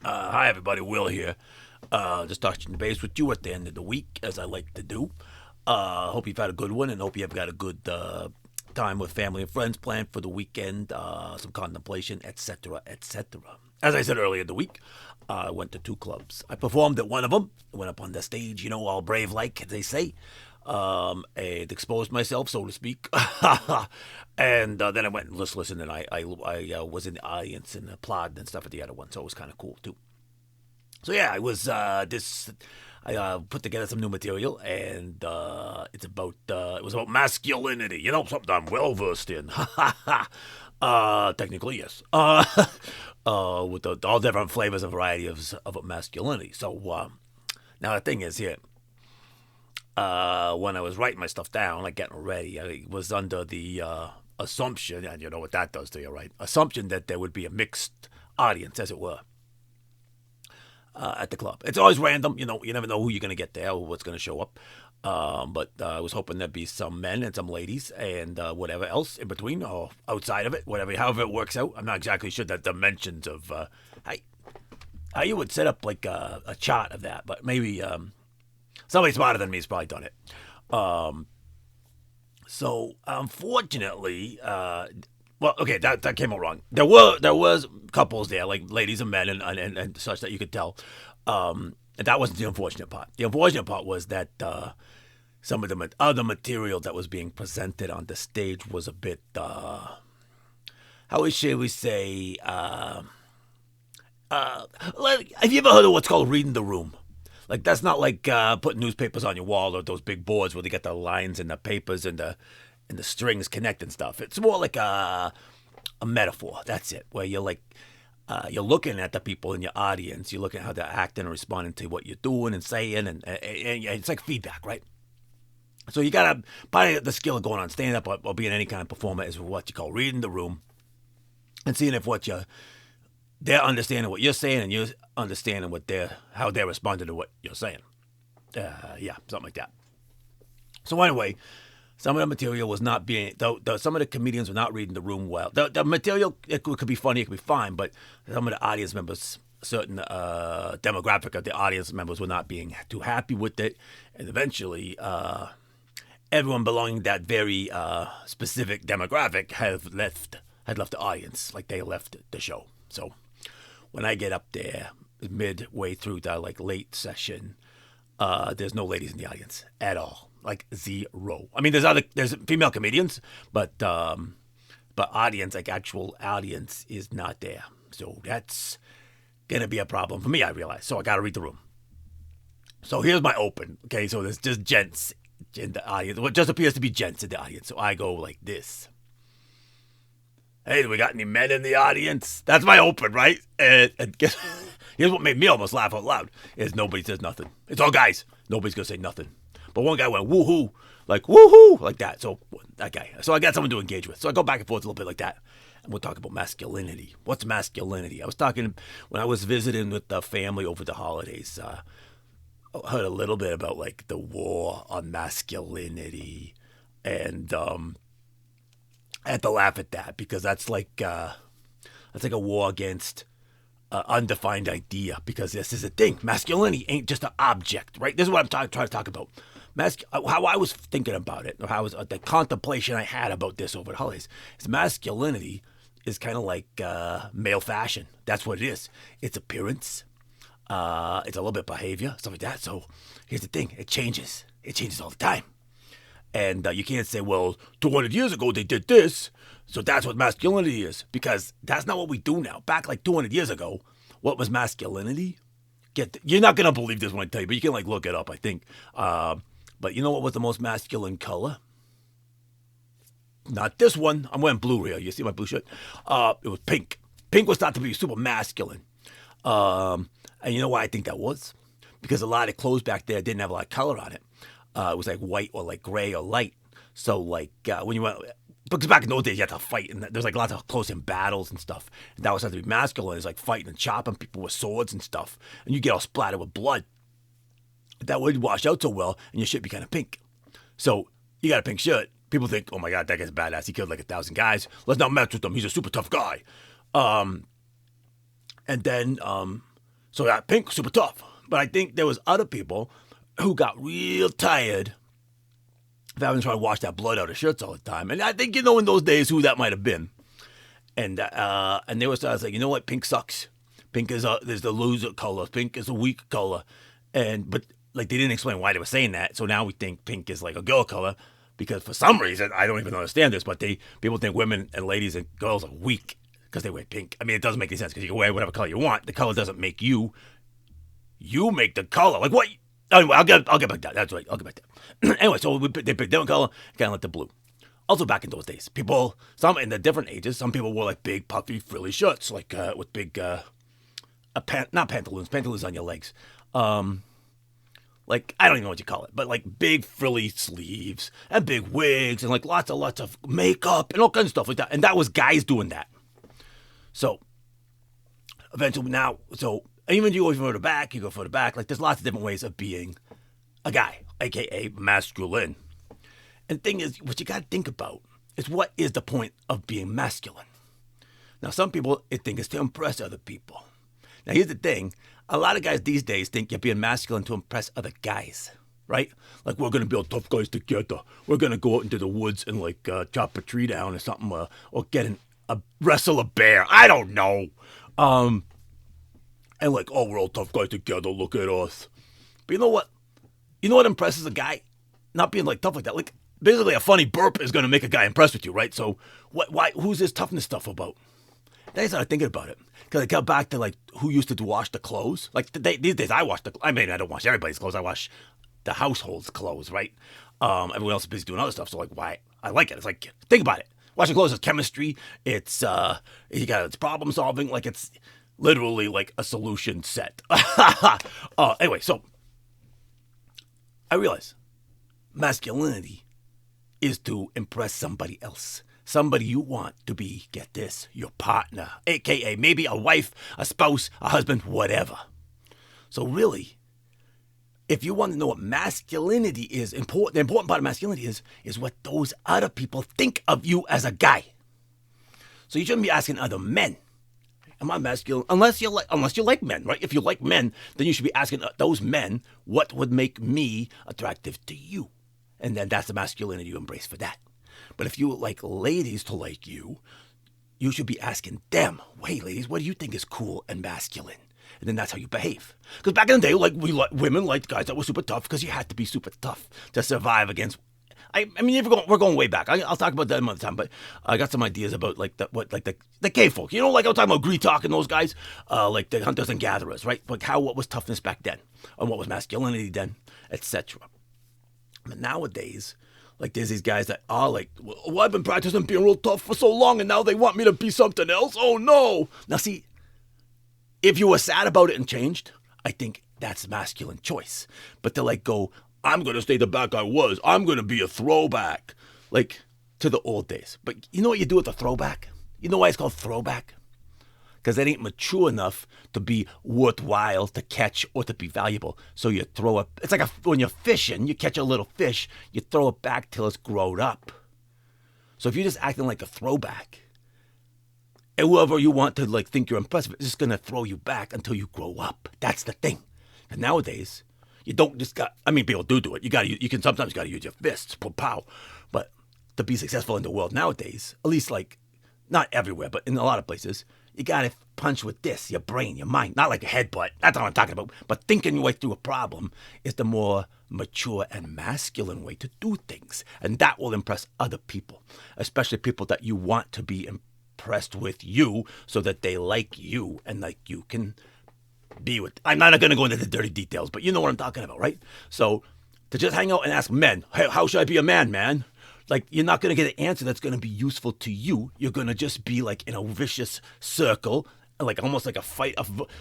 Hi, everybody. Will here. Just touching base with you at the end of the week, as I like to do. Hope you've had a good one, and hope you've got a good time with family and friends planned for the weekend. Some contemplation, etc., etc. As I said earlier in the week, I went to two clubs. I performed at one of them. Went up on the stage, all brave like they say, and exposed myself, so to speak. And then I went and just listened, and I was in the audience and applauded and stuff at the other one, so it was kind of cool too. So yeah, I was this. I put together some new material, and it was about masculinity. Something I'm well versed in. Technically, yes. With all different flavors and variety of masculinity. So now the thing is here. When I was writing my stuff down, like getting ready, I was under the assumption, and you know what that does to you, right? Assumption that there would be a mixed audience, as it were, at the club. It's always random, you never know who you're going to get there or what's going to show up. But I was hoping there'd be some men and some ladies and whatever else in between or outside of it, however it works out. I'm not exactly sure the dimensions of how you would set up like a chart of that, but maybe somebody smarter than me has probably done it. So unfortunately, well, okay, that came out wrong. There was couples there, like ladies and men and such that you could tell. And that wasn't the unfortunate part. The unfortunate part was that some of the other material that was being presented on the stage was a bit, how shall we say, have you ever heard of what's called reading the room? Like that's not like putting newspapers on your wall or those big boards where they get the lines and the papers and the strings connect and stuff. It's more like a metaphor. That's it. Where you're like you're looking at the people in your audience. You're looking at how they're acting and responding to what you're doing and saying, and it's like feedback, right? So you gotta part of the skill of going on stand up or being any kind of performer is what you call reading the room and seeing if they're understanding what you're saying and you're understanding how they're responding to what you're saying. Yeah, something like that. So anyway, some of the material was not being. Some of the comedians were not reading the room well. The material it could be funny, it could be fine, but some of the audience members, certain demographic of the audience members, were not being too happy with it, and eventually, everyone belonging to that very specific demographic had left the audience, like they left the show. So when I get up there midway through the like late session, there's no ladies in the audience at all, like zero. I mean, there's female comedians, but audience, like actual audience, is not there. So that's gonna be a problem for me, I realize. So I gotta read the room. So here's my open. Okay, so there's just gents in the audience. What just appears to be gents in the audience. So I go like this. Hey, do we got any men in the audience? That's my open, right? And guess here's what made me almost laugh out loud is nobody says nothing. It's all guys. Nobody's gonna say nothing. But one guy went woohoo, like woohoo, like that. So that guy. So I got someone to engage with. So I go back and forth a little bit like that. And we'll talk about masculinity. What's masculinity? I was talking when I was visiting with the family over the holidays. I heard a little bit about like the war on masculinity, and I had to laugh at that because that's like a war against undefined idea. Because this is a thing, masculinity ain't just an object, right? This is what I'm trying to talk about. How I was thinking about it, or how was the contemplation I had about this over the holidays. Is masculinity is kind of like male fashion. That's what it is. It's appearance. It's a little bit behavior, stuff like that. So here's the thing: it changes. It changes all the time. And you can't say, well, 200 years ago they did this, so that's what masculinity is, because that's not what we do now. Back like 200 years ago, what was masculinity? You're not going to believe this when I tell you, but you can like look it up, I think. But you know what was the most masculine color? Not this one. I'm wearing blue here. You see my blue shirt? It was pink. Pink was thought to be super masculine. And you know why I think that was? Because a lot of clothes back there didn't have a lot of color on it. It was like white or like gray or light. So like when you went, because back in those days you had to fight, and there's like lots of close-in battles and stuff. And that was said to be masculine. It's like fighting and chopping people with swords and stuff, and you get all splattered with blood. That would wash out so well, and your shit be kind of pink. So you got a pink shirt. People think, oh my god, that guy's badass. He killed like 1,000 guys. Let's not mess with him. He's a super tough guy. And then So that pink super tough. But I think there was other people who got real tired of having to try to wash that blood out of shirts all the time. And I think you know in those days who that might have been. And they were like, you know what, pink sucks. Pink is the loser color. Pink is a weak color. But like they didn't explain why they were saying that. So now we think pink is like a girl color because for some reason I don't even understand this, but people think women and ladies and girls are weak because they wear pink. I mean, it doesn't make any sense because you can wear whatever color you want. The color doesn't make you. You make the color. Like what? Anyway, I'll get back to that. That's right. I'll get back to that. Anyway, so they picked different color, kind of like the blue. Also, back in those days, some in the different ages, some people wore like big, puffy, frilly shirts, like with big, not pantaloons on your legs. Like, I don't even know what you call it, but like big, frilly sleeves and big wigs and like lots of makeup and all kinds of stuff like that. And that was guys doing that. So, eventually even you go further back, like there's lots of different ways of being a guy, aka masculine. And the thing is, what you got to think about is what is the point of being masculine? Now, some people think it's to impress other people. Now, here's the thing. A lot of guys these days think you're being masculine to impress other guys, right? Like, we're going to be all tough guys together. We're going to go out into the woods and, like, chop a tree down or something, or wrestle a bear. I don't know. And, like, oh, we're all tough guys together. Look at us. But you know what? You know what impresses a guy? Not being, like, tough like that. Like, basically, a funny burp is going to make a guy impressed with you, right? So, who's this toughness stuff about? Then I started thinking about it. Because I got back to, like, who used to wash the clothes. Like, these days, I don't wash everybody's clothes. I wash the household's clothes, right? Everyone else is busy doing other stuff. So, like, why? I like it. It's like, think about it. Washing clothes is chemistry. It's problem solving. Like, it's literally, like, a solution set. Anyway, so, I realize masculinity is to impress somebody else. Somebody you want to be, get this, your partner, a.k.a. maybe a wife, a spouse, a husband, whatever. So really, if you want to know what masculinity is, the important part of masculinity is what those other people think of you as a guy. So you shouldn't be asking other men, am I masculine? Unless you like men, right? If you like men, then you should be asking those men what would make me attractive to you. And then that's the masculinity you embrace for that. But if you would like ladies to like you, you should be asking them, hey, ladies, what do you think is cool and masculine? And then that's how you behave. Because back in the day, women liked guys that were super tough because you had to be super tough to survive against. I mean, we're going way back. I'll talk about that another time. But I got some ideas about the cave folk. You know, like I was talking about Greetalk and those guys, like the hunters and gatherers, right? Like what was toughness back then, and what was masculinity then, etc. But nowadays, like, there's these guys that are like, well, I've been practicing being real tough for so long, and now they want me to be something else? Oh, no. Now, see, if you were sad about it and changed, I think that's a masculine choice. But to, like, go, I'm going to stay the back I was. I'm going to be a throwback, like, to the old days. But you know what you do with a throwback? You know why it's called throwback? Because it ain't mature enough to be worthwhile to catch or to be valuable. So you throw it. It's like when you're fishing, you catch a little fish, you throw it back till it's grown up. So if you're just acting like a throwback, and whoever you want to like think you're impressive is just going to throw you back until you grow up. That's the thing. And nowadays, you don't just got, I mean, people do it. You can sometimes got to use your fists, pow. But to be successful in the world nowadays, at least like, not everywhere, but in a lot of places, you got to punch with this, your brain, your mind. Not like a headbutt. That's what I'm talking about. But thinking your way through a problem is the more mature and masculine way to do things. And that will impress other people, especially people that you want to be impressed with you so that they like you and like you can be with. I'm not going to go into the dirty details, but you know what I'm talking about, right? So to just hang out and ask men, hey, how should I be a man? Like, you're not going to get an answer that's going to be useful to you. You're going to just be like in a vicious circle, like almost like a fight,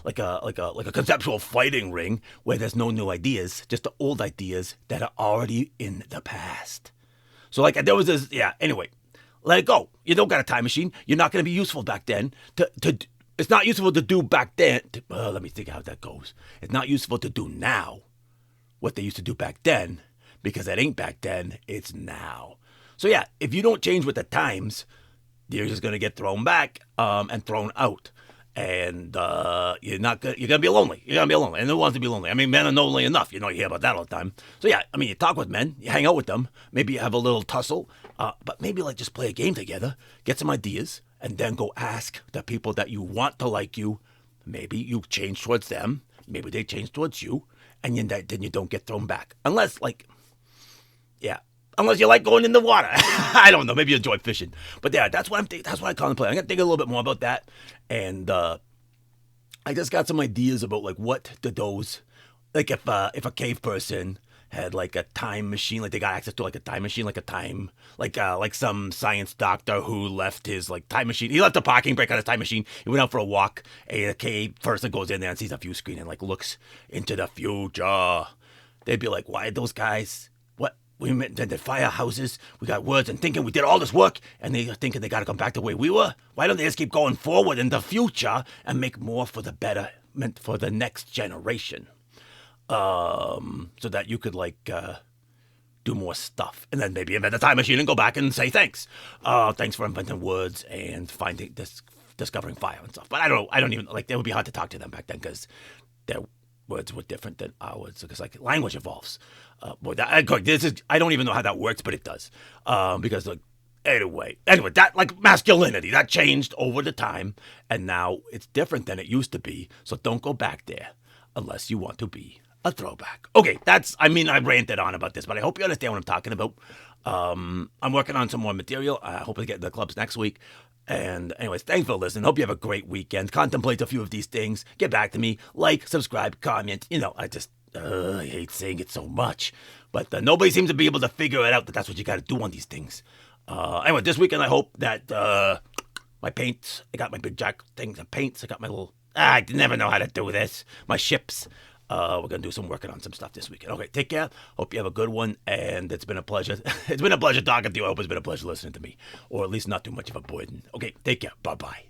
like a conceptual fighting ring where there's no new ideas, just the old ideas that are already in the past. So like there was this, anyway, let it go. You don't got a time machine. You're not going to be useful back then. It's not useful to do back then. Let me think how that goes. It's not useful to do now what they used to do back then because it ain't back then. It's now. So yeah, if you don't change with the times, you're just going to get thrown back and thrown out. and you're gonna be lonely. You're gonna be lonely, and who wants to be lonely? I mean, men are lonely enough. You hear about that all the time. So yeah, I mean, you talk with men, you hang out with them, maybe you have a little tussle, but maybe like just play a game together, get some ideas, and then go ask the people that you want to like you. Maybe you change towards them, maybe they change towards you, and then you don't get thrown back, unless yeah. Unless you like going in the water. I don't know. Maybe you enjoy fishing. But yeah, that's what that's what I contemplate. I'm going to think a little bit more about that. And I just got some ideas about like what did those, like if a cave person had like a time machine, like they got access to like a time machine, like some science doctor who left his like time machine. He left a parking brake on his time machine. He went out for a walk. And a cave person goes in there and sees a view screen and like looks into the future. They'd be like, why those guys? We invented firehouses, we got words and thinking, we did all this work, and they're thinking they gotta come back the way we were? Why don't they just keep going forward in the future and make more for the betterment for the next generation? So that you could do more stuff. And then maybe invent a time machine and go back and say thanks. Thanks for inventing words and discovering fire and stuff. But I don't even, like, it would be hard to talk to them back then because their words were different than ours because like language evolves. I don't even know how that works, but it does. Because like anyway, that like masculinity that changed over the time, and now it's different than it used to be. So don't go back there unless you want to be a throwback. Okay, I ranted on about this, but I hope you understand what I'm talking about. I'm working on some more material. I hope to get in the clubs next week. And anyways, thanks for listening. Hope you have a great weekend. Contemplate a few of these things. Get back to me. Like, subscribe, comment. I hate saying it so much. But nobody seems to be able to figure it out that that's what you got to do on these things. Anyway, this weekend I hope that my paints, I got my big jack things of paints. I got my little, I never know how to do this. My ships. We're going to do some working on some stuff this weekend. Okay, take care. Hope you have a good one. And it's been a pleasure. It's been a pleasure talking to you. I hope it's been a pleasure listening to me. Or at least not too much of a burden. Okay, take care. Bye-bye.